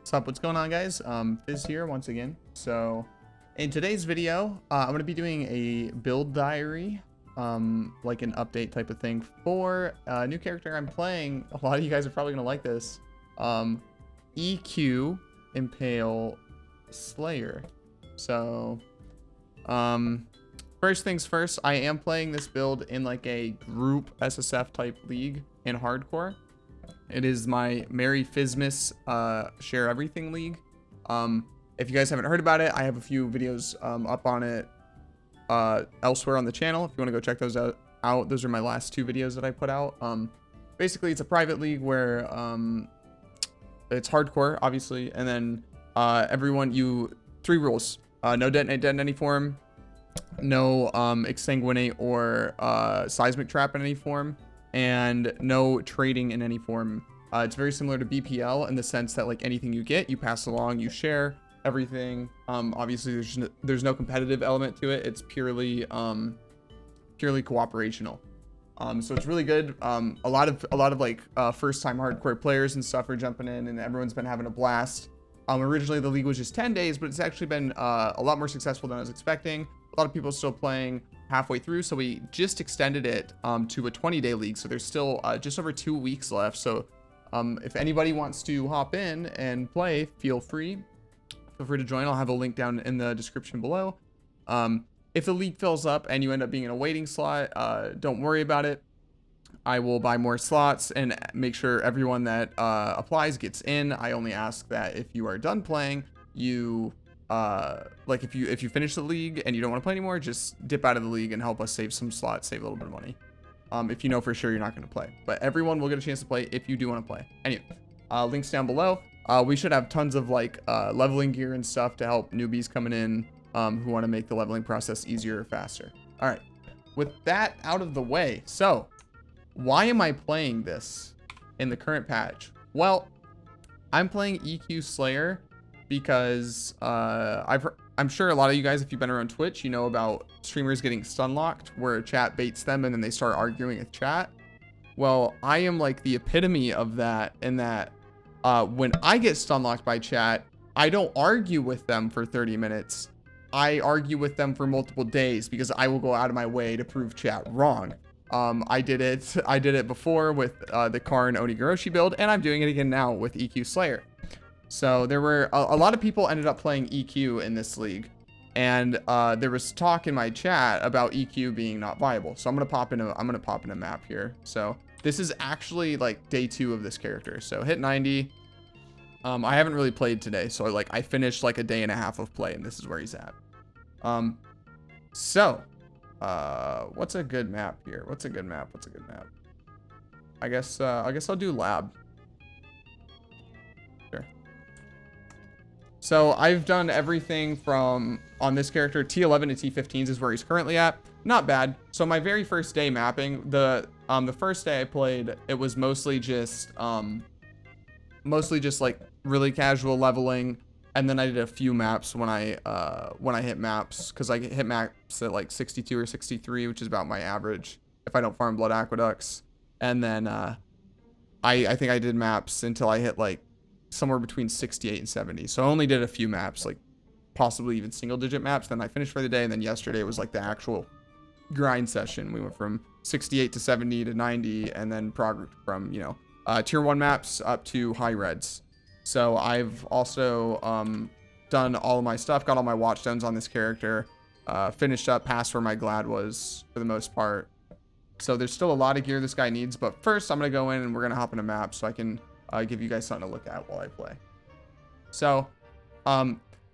What's up? What's going on, guys? Fiz here once again. So in today's video, I'm going to be doing a build diary, like an update type of thing for a new character I'm playing. A lot of you guys are probably going to like this. EQ Impale Slayer. So, first things first, I am playing this build in like a group SSF type league in hardcore. It is my Merry Fizmas Share Everything League. If you guys haven't heard about it, I have a few videos up on it elsewhere on the channel. If you want to go check those out, those are my last two videos that I put out. Basically, it's a private league where it's hardcore, obviously, and then everyone, three rules: no detonate dead in any form, no exsanguinate or seismic trap in any form, and no trading in any form. It's very similar to BPL in the sense that like anything you get, you pass along, you share everything. Obviously there's no competitive element to it. It's purely cooperational. So it's really good. A lot of like first time hardcore players and stuff are jumping in, and everyone's been having a blast. Originally the league was just 10 days, but it's actually been a lot more successful than I was expecting. A lot of people are still playing halfway through, so we just extended it to a 20-day league. So there's still just over 2 weeks left. So if anybody wants to hop in and play, feel free to join. I'll have a link down in the description below. If the league fills up and you end up being in a waiting slot, don't worry about it. I will buy more slots and make sure everyone that applies gets in. I only ask that if you are done playing, you like if you finish the league and you don't want to play anymore, just dip out of the league and help us save some slots, save a little bit of money. If you know for sure you're not going to play, but everyone will get a chance to play if you do want to play. Anyway, links down below. We should have tons of like leveling gear and stuff to help newbies coming in who want to make the leveling process easier or faster. All right, with that out of the way, so why am I playing this in the current patch? Well, I'm playing EQ Slayer because I'm sure a lot of you guys, if you've been around Twitch, you know about streamers getting stun locked where chat baits them and then they start arguing with chat. Well, I am like the epitome of that, in that when I get stun locked by chat, I don't argue with them for 30 minutes. I argue with them for multiple days because I will go out of my way to prove chat wrong. I did it before with the Karn Onigoroshi build, and I'm doing it again now with EQ Slayer. So there were a lot of people ended up playing EQ in this league, and there was talk in my chat about EQ being not viable. So I'm gonna pop in a map here. So this is actually like day 2 of this character. So hit 90. I haven't really played today, so like I finished like a day and a half of play, and this is where he's at. What's a good map here? What's a good map? I guess I'll do lab. Sure. So I've done everything from, on this character, T11 to T15s is where he's currently at. Not bad. So my very first day mapping, the first day I played, it was mostly just like really casual leveling. And then I did a few maps when I hit maps, because I hit maps at like 62 or 63, which is about my average if I don't farm blood aqueducts. And then I think I did maps until I hit like somewhere between 68 and 70. So I only did a few maps, like possibly even single digit maps. Then I finished for the day, and then yesterday was like the actual grind session. We went from 68 to 70 to 90, and then progressed from, you know, tier 1 maps up to high reds. So I've also done all of my stuff, got all my watchstones on this character, finished up past where my glad was for the most part. So there's still a lot of gear this guy needs, but first I'm gonna go in and we're gonna hop in a map so I can give you guys something to look at while I play. So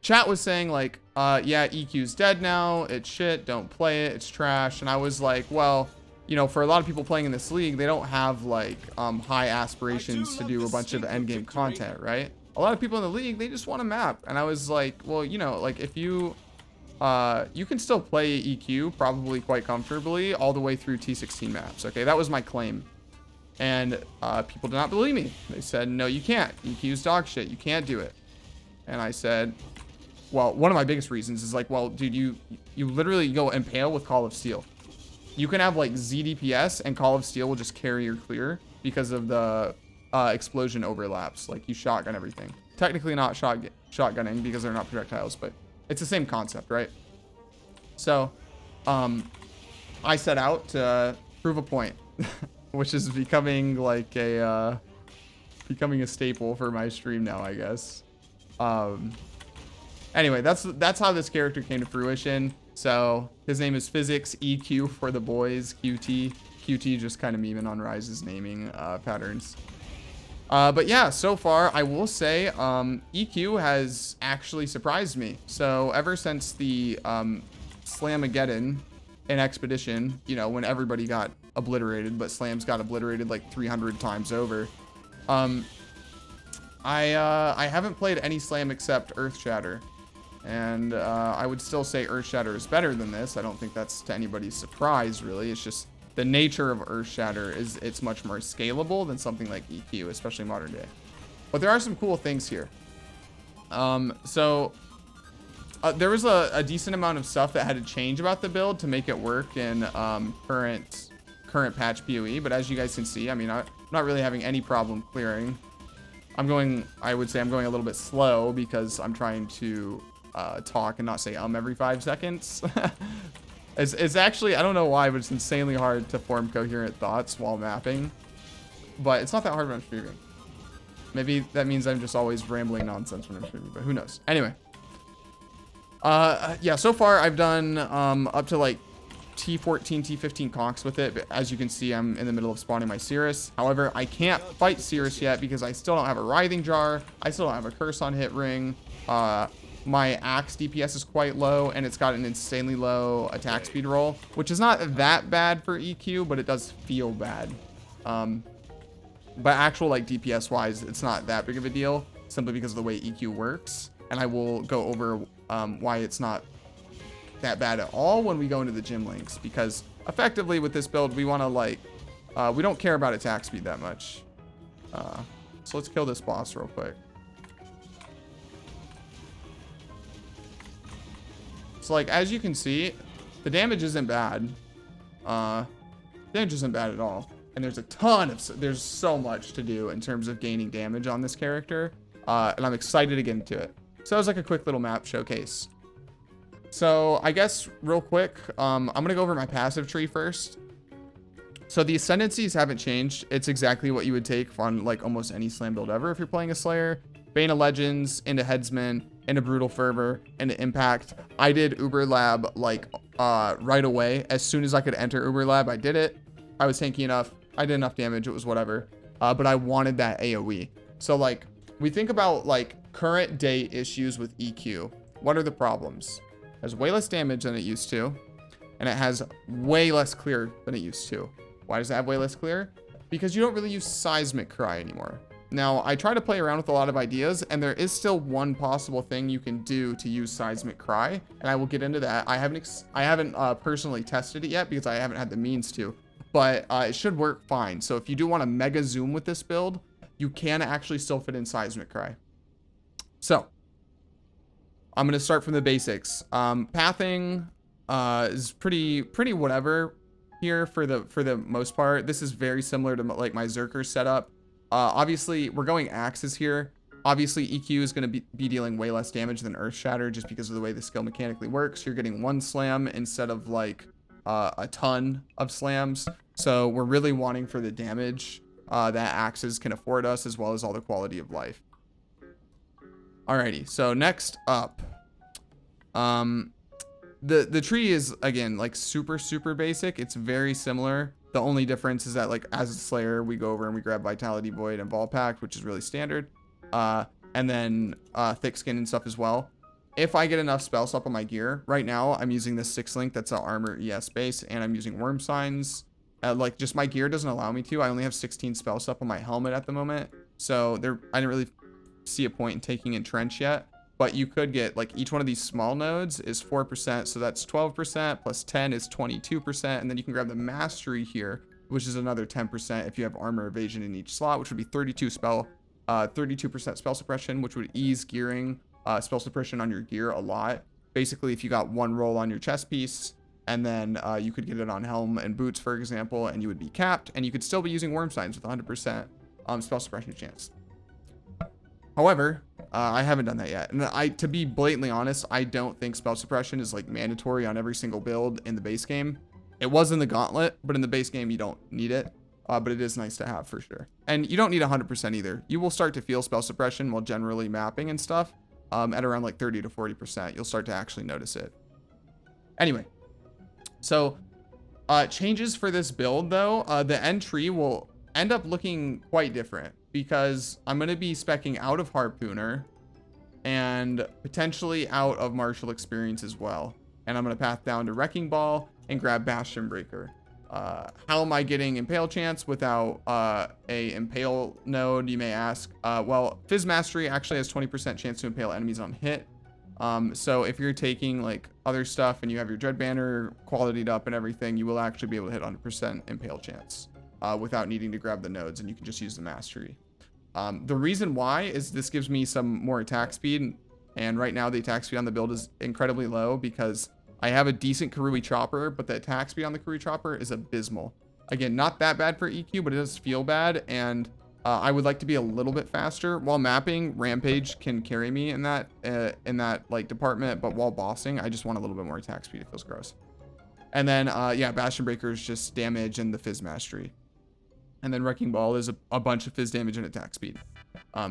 chat was saying like, yeah, EQ's dead now, it's shit, don't play it, it's trash. And I was like, well, you know, for a lot of people playing in this league, they don't have like high aspirations to do a bunch of endgame content, right? A lot of people in the league, they just want a map. And I was like, well, you know, like if you can still play EQ probably quite comfortably all the way through T16 maps. Okay, that was my claim. And people did not believe me. They said, no, you can't. EQ's dog shit. You can't do it. And I said, well, one of my biggest reasons is like, well, dude, you literally go impale with Call of Steel. You can have like ZDPS and Call of Steel will just carry your clear because of the explosion overlaps. Like you shotgun everything. technically not shotgunning because they're not projectiles, but it's the same concept, right? So, I set out to prove a point, which is becoming like a staple for my stream now, I guess. Anyway, that's how this character came to fruition. So his name is Physics EQ for the boys, QT just kind of memeing on Rise's naming patterns. But yeah, so far I will say EQ has actually surprised me. So ever since the Slamageddon in Expedition, you know, when everybody got obliterated, but Slams got obliterated like 300 times over. I haven't played any Slam except Earthshatter, and I would still say Earthshatter is better than this. I don't think that's to anybody's surprise, really. It's just the nature of Earthshatter is it's much more scalable than something like EQ, especially modern day. But there are some cool things here. There was a decent amount of stuff that had to change about the build to make it work in current patch PoE, but as you guys can see, I mean, I'm not really having any problem clearing. I would say I'm going a little bit slow because I'm trying to talk and not say every 5 seconds. It's actually, I don't know why, but it's insanely hard to form coherent thoughts while mapping. But it's not that hard when I'm streaming. Maybe that means I'm just always rambling nonsense when I'm streaming, but who knows? Anyway. Yeah, so far I've done up to like T14, T15 conks with it, but as you can see, I'm in the middle of spawning my Cirrus. However, I can't fight Cirrus yet because I still don't have a Writhing Jar. I still don't have a Curse on hit ring. My Axe DPS is quite low, and it's got an insanely low attack speed roll, which is not that bad for EQ, but it does feel bad. But actual like DPS wise, it's not that big of a deal, simply because of the way EQ works. And I will go over why it's not that bad at all when we go into the gym links, because effectively with this build we want to like we don't care about attack speed that much. So let's kill this boss real quick. So like as you can see, the damage isn't bad. Damage isn't bad at all, and there's so much to do in terms of gaining damage on this character, and I'm excited to get into it. So it was like a quick little map showcase. So I guess real quick, I'm going to go over my passive tree first. So the Ascendancies haven't changed. It's exactly what you would take on like almost any Slam build ever if you're playing a Slayer. Bane of Legends, into Headsman, into Brutal Fervor, into Impact. I did Uber Lab like right away. As soon as I could enter Uber Lab, I did it. I was tanky enough. I did enough damage. It was whatever. But I wanted that AoE. So like we think about like current day issues with EQ. What are the problems? It has way less damage than it used to, and it has way less clear than it used to. Why does it have way less clear? Because you don't really use Seismic Cry anymore. Now, I try to play around with a lot of ideas, and there is still one possible thing you can do to use Seismic Cry, and I will get into that. I haven't personally tested it yet because I haven't had the means to, but it should work fine. So if you do want to mega zoom with this build, you can actually still fit in Seismic Cry. So I'm going to start from the basics. Pathing is pretty whatever here for the most part. This is very similar to like my Zerker setup. Obviously, we're going axes here. Obviously, EQ is going to be dealing way less damage than Earthshatter just because of the way the skill mechanically works. You're getting one slam instead of like a ton of slams. So we're really wanting for the damage that axes can afford us, as well as all the quality of life. Alrighty, so next up, the tree is again like super basic. It's very similar. The only difference is that like as a Slayer, we go over and we grab Vitality Void and Ball Pact, which is really standard, and then Thick Skin and stuff as well. If I get enough spell slot on my gear, right now I'm using this 6-link that's an armor ES base, and I'm using Worm Signs. Like just my gear doesn't allow me to. I only have 16 spell slot on my helmet at the moment, so I didn't really see a point in taking Entrench yet. But you could get like each one of these small nodes is 4%, so that's 12% plus 10 is 22%, and then you can grab the Mastery here, which is another 10% if you have armor evasion in each slot, which would be 32% spell suppression, which would ease gearing spell suppression on your gear a lot. Basically, if you got one roll on your chest piece, and then you could get it on helm and boots, for example, and you would be capped, and you could still be using Worm Signs with 100% spell suppression chance. However, I haven't done that yet. And to be blatantly honest, I don't think spell suppression is like mandatory on every single build in the base game. It was in the gauntlet, but in the base game, you don't need it. But it is nice to have for sure. And you don't need 100% either. You will start to feel spell suppression while generally mapping and stuff at around like 30 to 40%. You'll start to actually notice it. Anyway, so changes for this build though, the end tree will end up looking quite different because I'm going to be speccing out of Harpooner and potentially out of Martial Experience as well. And I'm going to path down to Wrecking Ball and grab Bastion Breaker. How am I getting Impale Chance without a Impale node, you may ask? Well, Fizz Mastery actually has 20% chance to impale enemies on hit. So if you're taking like other stuff and you have your Dread Banner qualityed up and everything, you will actually be able to hit 100% Impale Chance without needing to grab the nodes, and you can just use the Mastery. The reason why is this gives me some more attack speed, and right now the attack speed on the build is incredibly low because I have a decent Karui Chopper, but the attack speed on the Karui Chopper is abysmal. Again, not that bad for EQ, but it does feel bad, and I would like to be a little bit faster. While mapping, Rampage can carry me in that like department, but while bossing, I just want a little bit more attack speed. It feels gross. And then, yeah, Bastion Breaker is just damage and the Fizz Mastery. And then Wrecking Ball is a bunch of Fizz damage and attack speed.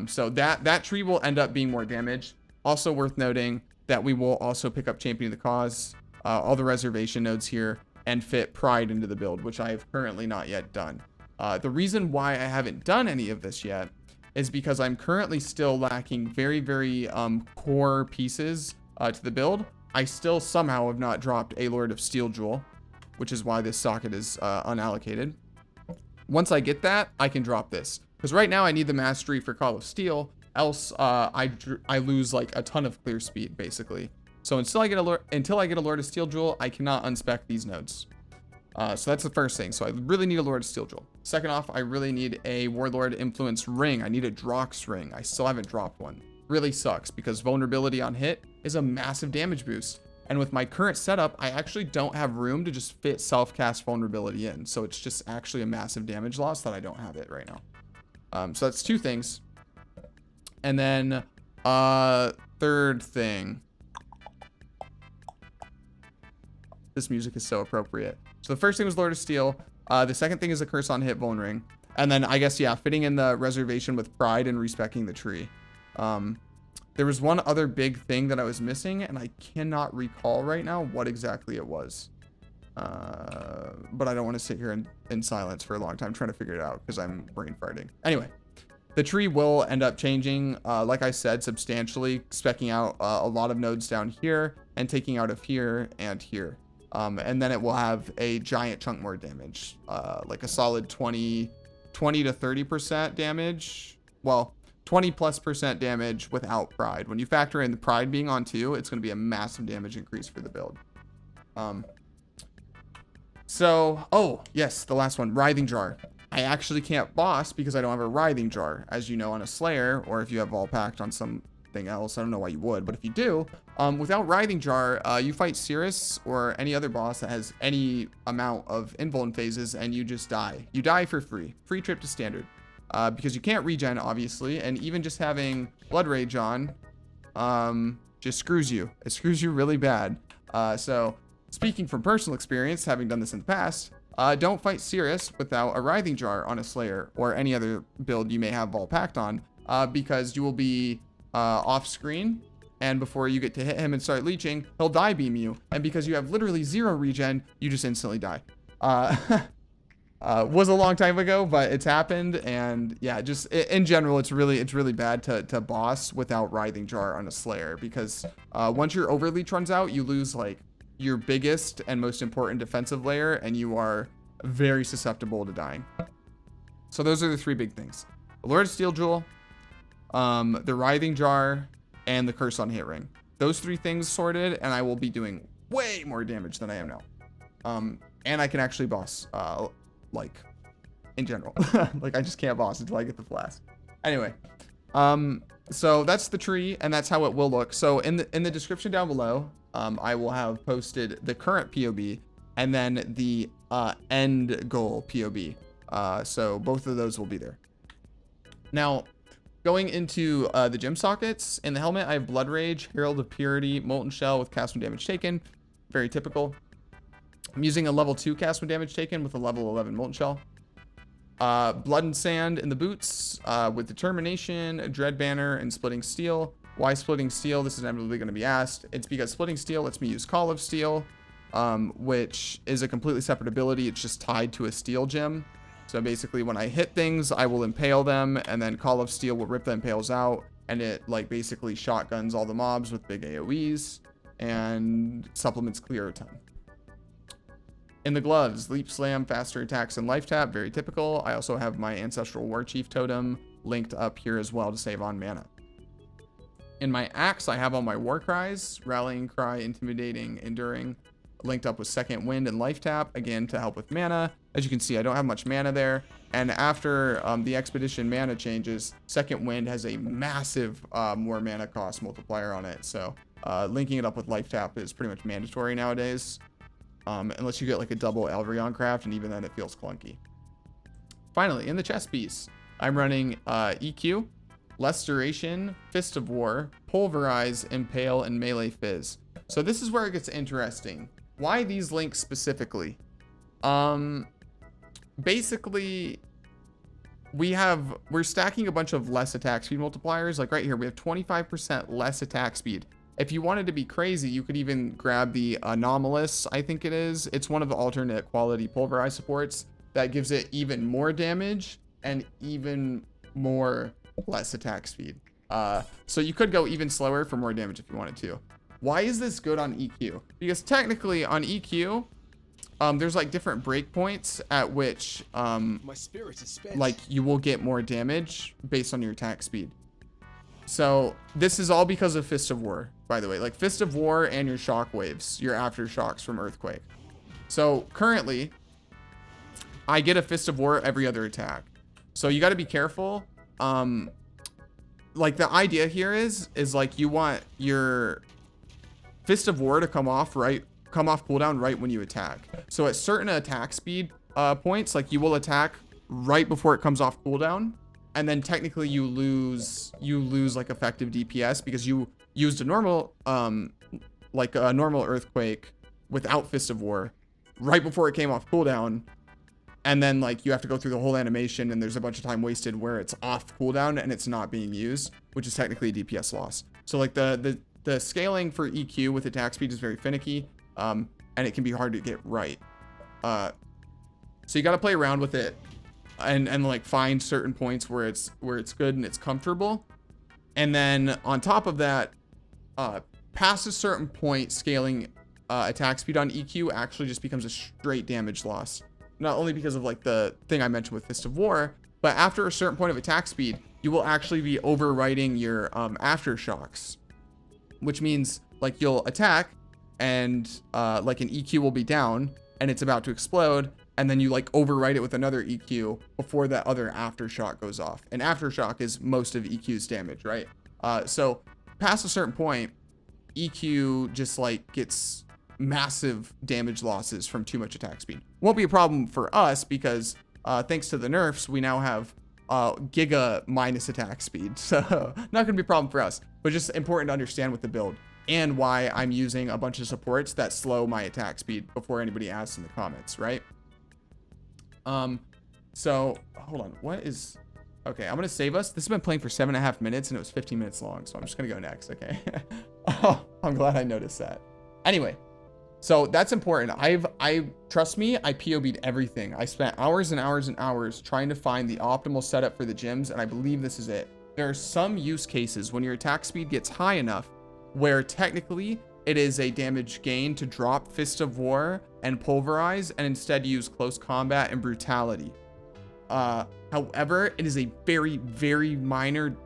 So that tree will end up being more damage. Also worth noting that we will also pick up Champion of the Cause, all the reservation nodes here, and fit Pride into the build, which I have currently not yet done. The reason why I haven't done any of this yet is because I'm currently still lacking very, very core pieces to the build. I still somehow have not dropped a Lord of Steel Jewel, which is why this socket is unallocated. Once I get that, I can drop this. Because right now I need the Mastery for Call of Steel, else I lose like a ton of clear speed, basically. So until I get a Lord of Steel Jewel, I cannot unspec these nodes. So that's the first thing. So I really need a Lord of Steel Jewel. Second off, I really need a Warlord Influence ring. I need a Drox ring. I still haven't dropped one. Really sucks because vulnerability on hit is a massive damage boost. And with my current setup, I actually don't have room to just fit self-cast vulnerability in. So it's just actually a massive damage loss that I don't have it right now. So that's two things. And then third thing. This music is so appropriate. So the first thing was Lord of Steel. The second thing is a Curse on Hit Vuln Ring. And then I guess, yeah, fitting in the reservation with Pride and respecking the tree. There was one other big thing that I was missing, and I cannot recall right now what exactly it was. But I don't want to sit here in silence for a long time trying to figure it out because I'm brain farting. Anyway, the tree will end up changing, like I said, substantially, speccing out a lot of nodes down here and taking out of here and here. And then it will have a giant chunk more damage, like a solid 20 to 30% damage. Well, 20+% damage without Pride. When you factor in the Pride being on 2, it's going to be a massive damage increase for the build. So, oh, yes, the last one, Writhing Jar. I actually can't boss because I don't have a Writhing Jar, as you know, on a Slayer, or if you have Vol Pact on something else. I don't know why you would, but if you do, without Writhing Jar, you fight Cirrus or any other boss that has any amount of invuln phases, and you just die. You die for free. Free trip to standard. Because you can't regen, obviously, and even just having Blood Rage on just screws you. It screws you really bad. So, speaking from personal experience, having done this in the past, don't fight Cirrus without a Writhing Jar on a Slayer or any other build you may have Vol Pact on, because you will be off screen, and before you get to hit him and start leeching, he'll die beam you, and because you have literally 0 regen, you just instantly die. Was a long time ago, but it's happened, and yeah, just in general, it's really bad to boss without Writhing Jar on a Slayer, because once your Overleech runs out, you lose like your biggest and most important defensive layer, and you are very susceptible to dying. So those are the 3 big things: the Lord of Steel Jewel, the Writhing Jar, and the Curse on Hit Ring. Those 3 things sorted, and I will be doing way more damage than I am now. And I can actually boss. Like in general. Like I just can't boss until I get the flask. Anyway, so that's the tree, and that's how it will look. So in the description down below, I will have posted the current POB and then the end goal POB. So both of those will be there. Now, Going into the gem sockets. In the helmet, I have Blood Rage, Herald of Purity, Molten Shell with cast when damage taken. Very typical. I'm using a level 2 cast when damage taken with a level 11 Molten Shell. Blood and Sand in the boots with Determination, Dread Banner, and Splitting Steel. Why Splitting Steel? This is inevitably going to be asked. It's because Splitting Steel lets me use Call of Steel, which is a completely separate ability. It's just tied to a steel gem. So basically when I hit things, I will impale them, and then Call of Steel will rip the impales out, and it like basically shotguns all the mobs with big AoEs and supplements clear a ton. In the gloves, Leap Slam, faster attacks, and life tap, very typical. I also have my Ancestral War Chief totem linked up here as well to save on mana. In my axe, I have all my War Cries, Rallying Cry, Intimidating, Enduring, linked up with Second Wind and life tap, again to help with mana. As you can see, I don't have much mana there. And after the Expedition mana changes, Second Wind has a massive more mana cost multiplier on it. So linking it up with life tap is pretty much mandatory nowadays. Unless you get like a double Alvrion craft, and even then it feels clunky. Finally, in the chest piece, I'm running EQ, Less Duration, Fist of War, Pulverize, Impale, and Melee Fizz. So this is where it gets interesting. Why these links specifically? Basically, we're stacking a bunch of less attack speed multipliers. Like right here, we have 25% less attack speed. If you wanted to be crazy, you could even grab the Anomalous, I think it is. It's one of the alternate quality Pulverize supports that gives it even more damage and even more less attack speed. So you could go even slower for more damage if you wanted to. Why is this good on EQ? Because technically on EQ, there's like different breakpoints at which my spirit is spent. Like you will get more damage based on your attack speed. So this is all because of Fist of War, by the way. Like Fist of War and your shockwaves, your aftershocks from Earthquake. So currently, I get a Fist of War every other attack. So you got to be careful. Like the idea here is like you want your Fist of War to come off cooldown right when you attack. So at certain attack speed points, like you will attack right before it comes off cooldown. And then technically you lose like effective DPS because you used a normal, like a normal Earthquake without Fist of War right before it came off cooldown. And then like you have to go through the whole animation and there's a bunch of time wasted where it's off cooldown and it's not being used, which is technically a DPS loss. So like the scaling for EQ with attack speed is very finicky, and it can be hard to get right. So you got to play around with it. And like find certain points where it's good and it's comfortable. And then on top of that, past a certain point, scaling attack speed on EQ actually just becomes a straight damage loss. Not only because of like the thing I mentioned with Fist of War, but after a certain point of attack speed, you will actually be overwriting your aftershocks, which means like you'll attack and like an EQ will be down and it's about to explode. And then you like overwrite it with another EQ before that other aftershock goes off. And aftershock is most of EQ's damage, right? So past a certain point, EQ just like gets massive damage losses from too much attack speed. Won't be a problem for us because thanks to the nerfs, we now have giga minus attack speed. So not gonna be a problem for us, but just important to understand with the build and why I'm using a bunch of supports that slow my attack speed before anybody asks in the comments, right? So hold on, okay, I'm gonna save us. This has been playing for 7.5 minutes and it was 15 minutes long, so I'm just gonna go next. Okay. Oh, I'm glad I noticed that. Anyway, so that's important. Trust me, I POB'd everything. I spent hours and hours and hours trying to find the optimal setup for the gyms, and I believe this is it. There are some use cases when your attack speed gets high enough where technically it is a damage gain to drop Fist of War and Pulverize and instead use Close Combat and Brutality. However, it is a very, very minor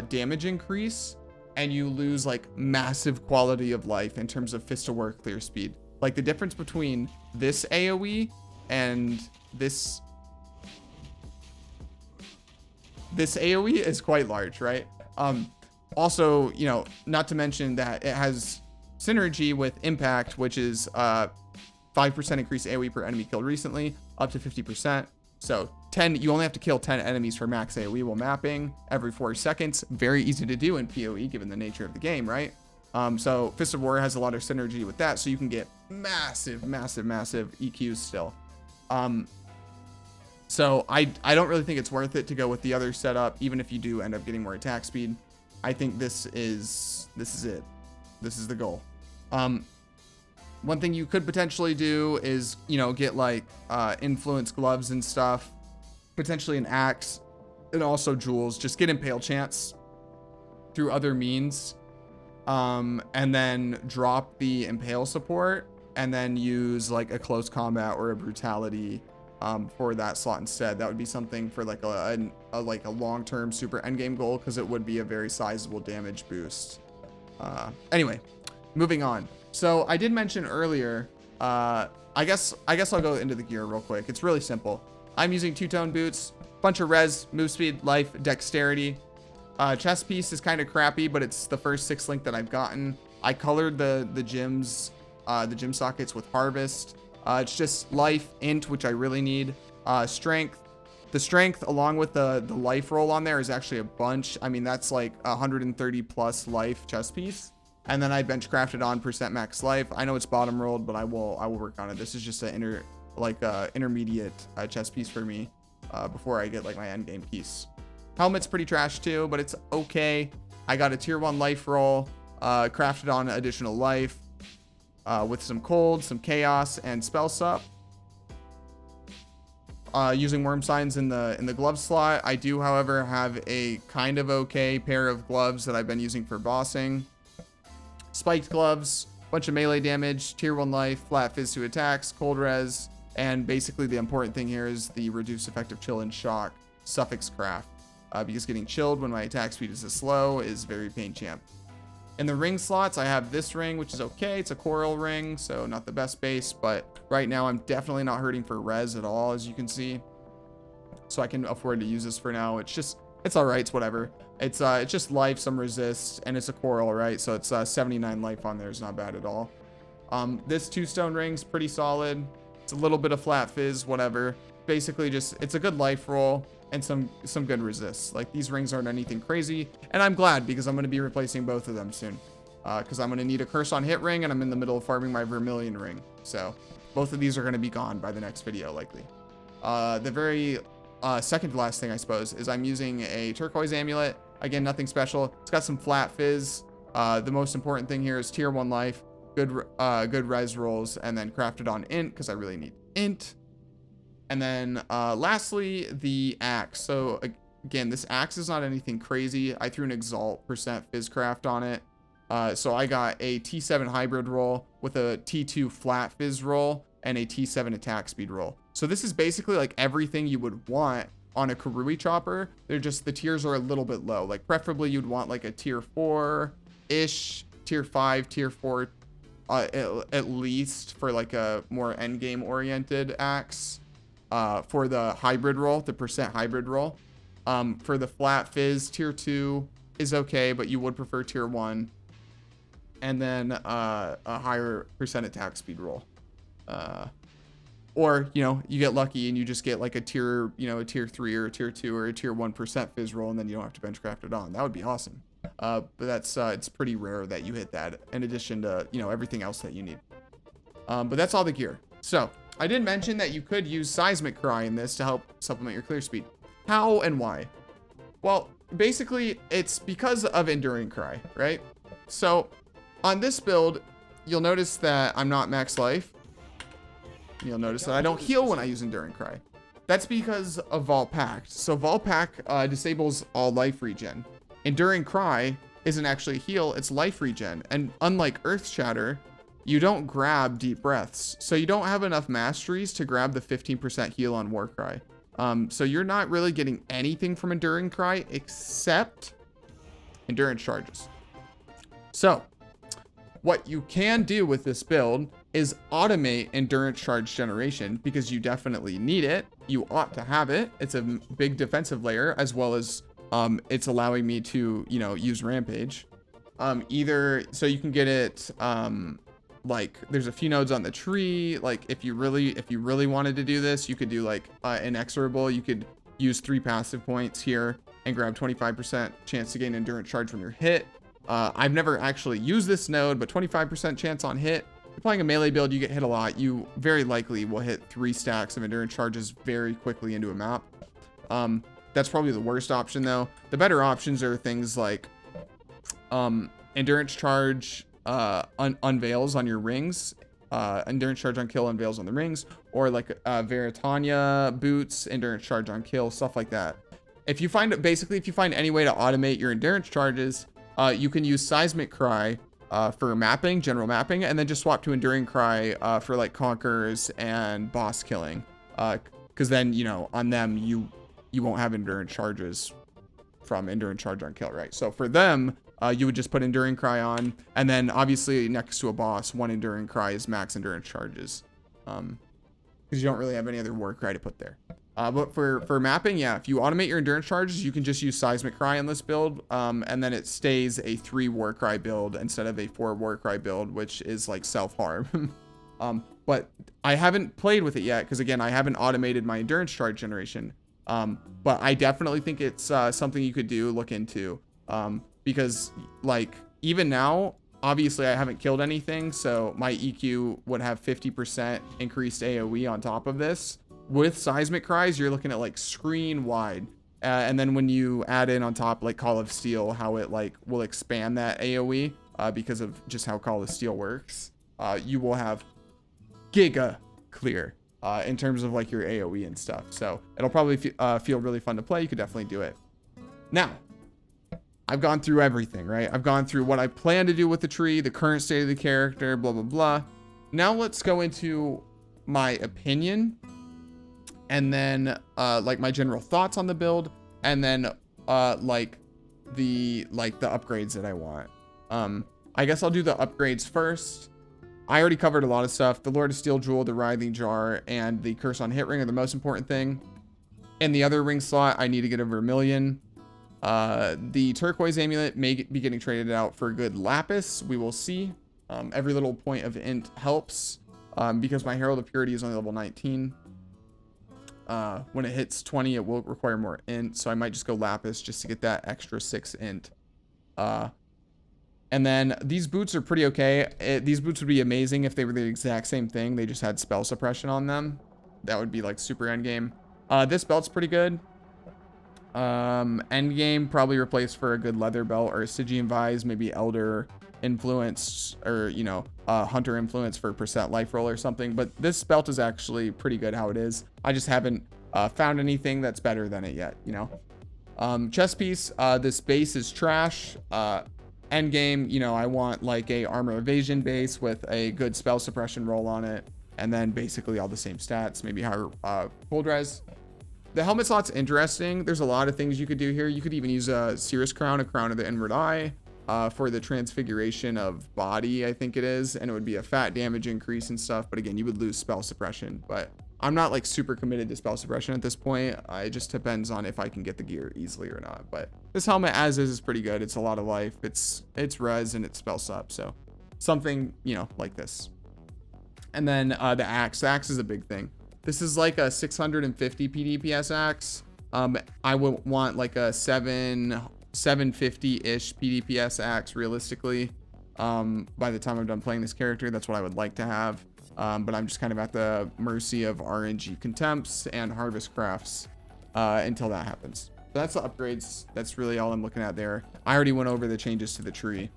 damage increase, and you lose like massive quality of life in terms of Fist of War clear speed. Like the difference between this AoE and this AoE is quite large, right? Also, you know, not to mention that it has synergy with Impact, which is 5% increase AoE per enemy killed recently, up to 50%. So 10, you only have to kill 10 enemies for max AoE while mapping every 4 seconds. Very easy to do in PoE given the nature of the game, right? So Fist of War has a lot of synergy with that, so you can get massive EQs still. So I don't really think it's worth it to go with the other setup, even if you do end up getting more attack speed. I think this is it. This is the goal. One thing you could potentially do is, you know, get like influence gloves and stuff, potentially an axe, and also jewels. Just get impale chance through other means, and then drop the impale support, and then use like a close combat or a brutality for that slot instead. That would be something for like a long-term super endgame goal, because it would be a very sizable damage boost. Anyway, moving on. So I did mention earlier, I guess I'll go into the gear real quick. It's really simple. I'm using two-tone boots, bunch of res, move speed, life, dexterity. Chest piece is kind of crappy, but it's the first 6 link that I've gotten. I colored the gyms, the gym sockets with harvest. It's just life, int, which I really need. Strength. The strength along with the life roll on there is actually a bunch. I mean, that's like 130 plus life chest piece. And then I bench crafted on % max life. I know it's bottom rolled, but I will work on it. This is just an intermediate chest piece for me before I get like my end game piece. Helmet's pretty trash too, but it's okay. I got a tier 1 life roll, crafted on additional life with some cold, some chaos, and spell sup. Using worm signs in the glove slot. I do, however, have a kind of okay pair of gloves that I've been using for bossing. Spiked gloves, bunch of melee damage, tier 1 life, flat fizz to attacks, cold res, and basically the important thing here is the reduced effective chill and shock suffix craft, because getting chilled when my attack speed is this slow is very pain champ. In the ring slots, I have this ring, which is okay. It's a coral ring, so not the best base, but right now I'm definitely not hurting for res at all, as you can see. So I can afford to use this for now. It's all right. It's whatever. It's just life, some resist, and it's a coral, right? So it's 79 life on there. It's not bad at all. This 2-stone ring's pretty solid. It's a little bit of flat fizz, whatever. Basically just, it's a good life roll and some good resists. Like, these rings aren't anything crazy, and I'm glad, because I'm going to be replacing both of them soon. Because I'm going to need a curse on hit ring, and I'm in the middle of farming my vermilion ring. So both of these are going to be gone by the next video, likely. The very second to last thing, I suppose, is I'm using a turquoise amulet. Again, nothing special. It's got some flat fizz. The most important thing here is tier 1 life, good res rolls, and then crafted on int, because I really need int. And then lastly, the axe. So again, this axe is not anything crazy. I threw an exalt % fizz craft on it. So I got a T7 hybrid roll with a T2 flat fizz roll and a T7 attack speed roll. So this is basically like everything you would want on a Karui chopper. They're just, the tiers are a little bit low. Like, preferably you'd want like a tier 4-ish, tier 5, tier 4, at least for like a more end game oriented axe. For the hybrid roll, the % hybrid roll. For the flat fizz, tier 2 is okay, but you would prefer tier 1. And then a higher % attack speed roll. Or, you know, you get lucky and you just get like a tier, you know, a tier 3 or a tier 2 or a tier 1% fizz roll, and then you don't have to bench craft it on. That would be awesome. But that's, it's pretty rare that you hit that, in addition to, you know, everything else that you need. But that's all the gear. So I did mention that you could use Seismic Cry in this to help supplement your clear speed. How and why? Well, basically it's because of Enduring Cry, right? So on this build, you'll notice that I'm not max life. You'll notice that I don't heal when I use Enduring Cry. That's because of Vault Pact. So Vault Pact disables all life regen. Enduring Cry isn't actually a heal, it's life regen. And unlike Earth Shatter, you don't grab deep breaths. So you don't have enough masteries to grab the 15% heal on Warcry. So you're not really getting anything from Enduring Cry except endurance charges. So what you can do with this build is automate endurance charge generation, because you definitely need it. You ought to have it. It's a big defensive layer, as well as it's allowing me to, you know, use Rampage. Either so you can get it like there's a few nodes on the tree. Like if you really wanted to do this, you could do like inexorable. You could use 3 passive points here and grab 25% chance to gain endurance charge when you're hit. I've never actually used this node, but 25% chance on hit. If you're playing a melee build, you get hit a lot. You very likely will hit 3 stacks of endurance charges very quickly into a map. That's probably the worst option though. The better options are things like endurance charge unveils on your rings, endurance charge on kill unveils on the rings, or like Veritania boots, endurance charge on kill, stuff like that. If you find any way to automate your endurance charges, you can use Seismic Cry for mapping, general mapping, and then just swap to Enduring Cry for like conquerors and boss killing. Because then, you know, on them you won't have endurance charges from endurance charge on kill, right? So for them, you would just put Enduring Cry on, and then obviously next to a boss, 1 Enduring Cry is max endurance charges, because you don't really have any other war cry to put there. But for mapping, yeah, if you automate your endurance charges, you can just use Seismic Cry in this build, and then it stays a 3 war cry build instead of a 4 war cry build, which is like self-harm. But I haven't played with it yet, because again, I haven't automated my endurance charge generation. But I definitely think it's something you could look into, because like even now, obviously I haven't killed anything, so my EQ would have 50% increased AoE on top of this. With Seismic Cries, you're looking at like screen wide, and then when you add in on top like Call of Steel, how it like will expand that AoE because of just how Call of Steel works, you will have giga clear in terms of like your AoE and stuff. So it'll probably feel really fun to play. You could definitely do it. Now, I've gone through everything, right? I've gone through what I plan to do with the tree, the current state of the character, blah, blah, blah. Now let's go into my opinion, and then like my general thoughts on the build, and then like the upgrades that I want. I guess I'll do the upgrades first. I already covered a lot of stuff. The Lord of Steel Jewel, the Writhing Jar, and the Curse on Hit Ring are the most important thing. In the other ring slot, I need to get over 1 million. The Turquoise Amulet may be getting traded out for a good Lapis. We will see. Every little point of int helps, because my Herald of Purity is only level 19. When it hits 20, it will require more int, so I might just go Lapis just to get that extra 6 int. And then these boots are pretty okay. These boots would be amazing if they were the exact same thing. They just had spell suppression on them. That would be like super endgame. This belt's pretty good. Endgame, probably replace for a good leather belt or a Stygian Vise, maybe Elder influence, or, you know, Hunter influence for percent life roll or something. But this belt is actually pretty good how it is. I just haven't found anything that's better than it yet, you know. Chest piece, this base is trash. Endgame, you know, I want like a armor evasion base with a good spell suppression roll on it, and then basically all the same stats, maybe higher cold res. The helmet slot's interesting. There's a lot of things you could do here. You could even use a Cirrus Crown, a Crown of the Inward Eye, for the transfiguration of body, I think it is, and it would be a fat damage increase and stuff, but again, you would lose spell suppression. But I'm not like super committed to spell suppression at this point. It just depends on if I can get the gear easily or not. But this helmet as is pretty good. It's a lot of life. It's res and it's spell sup, so something, you know, like this. And then the axe. The axe is a big thing. This is like a 650 PDPS axe. I would want like a 750-ish PDPS axe realistically. By the time I'm done playing this character, that's what I would like to have. But I'm just kind of at the mercy of RNG Contempts and Harvest Crafts until that happens. So that's the upgrades. That's really all I'm looking at there. I already went over the changes to the tree.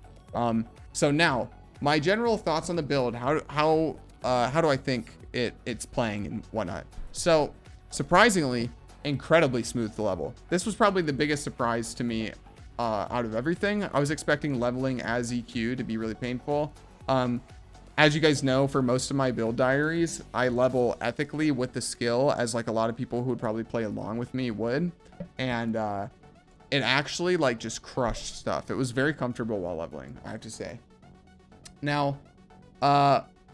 So now, my general thoughts on the build. How do I think it's playing and whatnot? So, surprisingly, incredibly smooth to level. This was probably the biggest surprise to me out of everything. I was expecting leveling as EQ to be really painful. As you guys know, for most of my build diaries, I level ethically with the skill, as like a lot of people who would probably play along with me would. And it actually like just crushed stuff. It was very comfortable while leveling, I have to say. Now,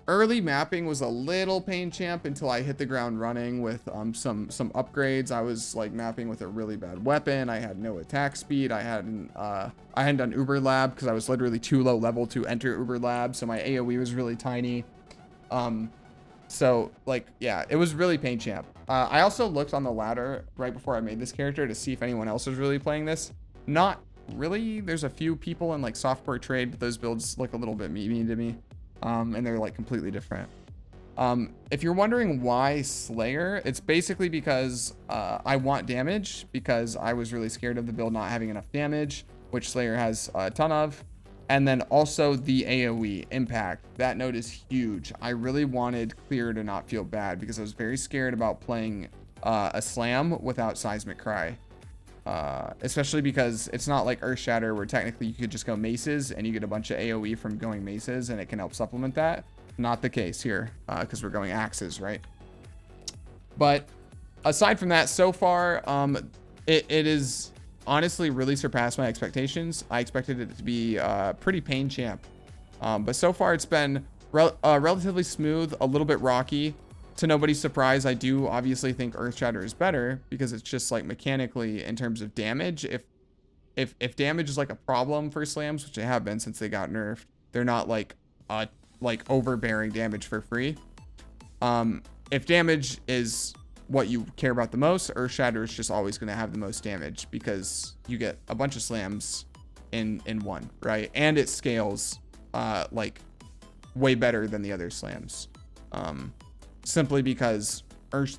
Early mapping was a little pain champ until I hit the ground running with some upgrades. I was like mapping with a really bad weapon. I had no attack speed. I hadn't done Uber Lab because I was literally too low level to enter Uber Lab, so my AoE was really tiny. So like, yeah, it was really pain champ. I also looked on the ladder right before I made this character to see if anyone else was really playing this. Not really. There's a few people in like softcore trade, but those builds look a little bit memey to me. And they're like completely different. If you're wondering why Slayer, it's basically because I want damage, because I was really scared of the build not having enough damage, which Slayer has a ton of. And then also the AoE impact. That note is huge. I really wanted Clear to not feel bad because I was very scared about playing a slam without Seismic Cry. Especially because it's not like Earth Shatter where technically you could just go maces and you get a bunch of AoE from going maces and it can help supplement that. Not the case here because we're going axes, right? But aside from that, so far, it is honestly really surpassed my expectations. I expected it to be pretty pain champ. But so far it's been relatively smooth, a little bit rocky. To nobody's surprise, I do obviously think Earth Shatter is better because it's just like mechanically in terms of damage. If damage is like a problem for slams, which they have been since they got nerfed, they're not like overbearing damage for free. If damage is what you care about the most, Earth Shatter is just always going to have the most damage because you get a bunch of slams in one, right? And it scales like way better than the other slams. Simply because Earth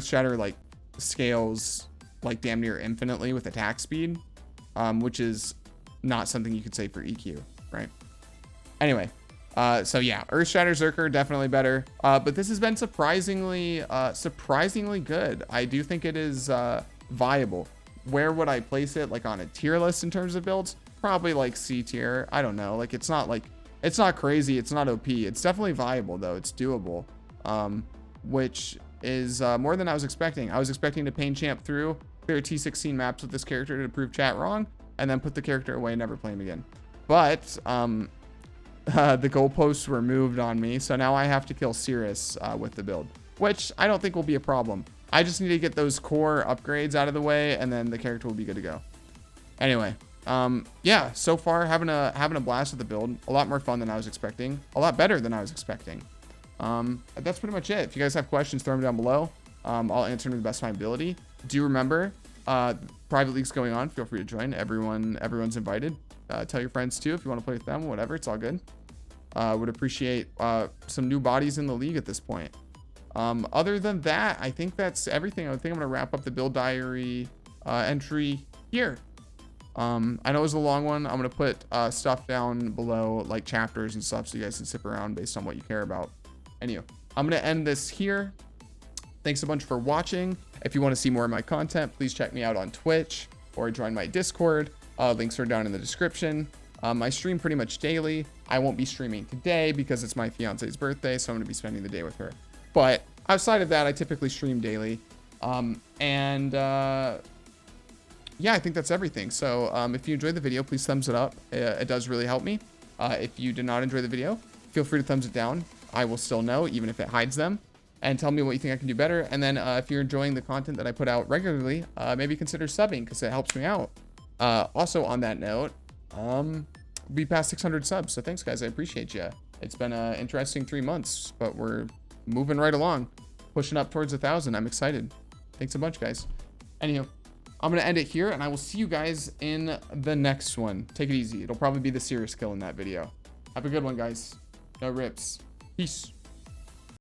Shatter like scales like damn near infinitely with attack speed, which is not something you could say for EQ, right? Anyway, so yeah, Earth Shatter Zerker definitely better, but this has been surprisingly good. I do think it is viable. Where would I place it, like on a tier list in terms of builds? Probably like C tier. I don't know. Like it's not crazy. It's not OP. It's definitely viable though. It's doable. Which is more than I was expecting. I was expecting to pain champ through, clear T16 maps with this character to prove chat wrong, and then put the character away and never play him again. But the goalposts were moved on me, so now I have to kill Cirrus with the build, which I don't think will be a problem. I just need to get those core upgrades out of the way, and then the character will be good to go. Anyway, yeah, so far having a blast with the build. A lot more fun than I was expecting. A lot better than I was expecting. That's pretty much it. If you guys have questions, throw them down below. I'll answer them to the best of my ability. Do remember, private leagues going on. Feel free to join. Everyone's invited. Tell your friends too if you want to play with them. Whatever, it's all good. Would appreciate some new bodies in the league at this point. Other than that, I think that's everything. I think I'm gonna wrap up the build diary entry here. I know it was a long one. I'm gonna put stuff down below, like chapters and stuff, so you guys can skip around based on what you care about. Anyway, I'm gonna end this here. Thanks a bunch for watching. If you want to see more of my content, please check me out on Twitch or join my Discord. Links are down in the description. I stream pretty much daily. I won't be streaming today because it's my fiance's birthday, so I'm gonna be spending the day with her. But outside of that, I typically stream daily. Yeah, I think that's everything. So if you enjoyed the video, please thumbs it up. It does really help me. If you did not enjoy the video, feel free to thumbs it down. I will still know, even if it hides them. And tell me what you think I can do better. And then if you're enjoying the content that I put out regularly, maybe consider subbing because it helps me out. Also on that note, we passed 600 subs. So thanks guys, I appreciate you. It's been an interesting 3 months, but we're moving right along, pushing up towards 1,000. I'm excited. Thanks a bunch, guys. Anyhow, I'm going to end it here and I will see you guys in the next one. Take it easy. It'll probably be the Cirrus kill in that video. Have a good one, guys. No rips. Peace.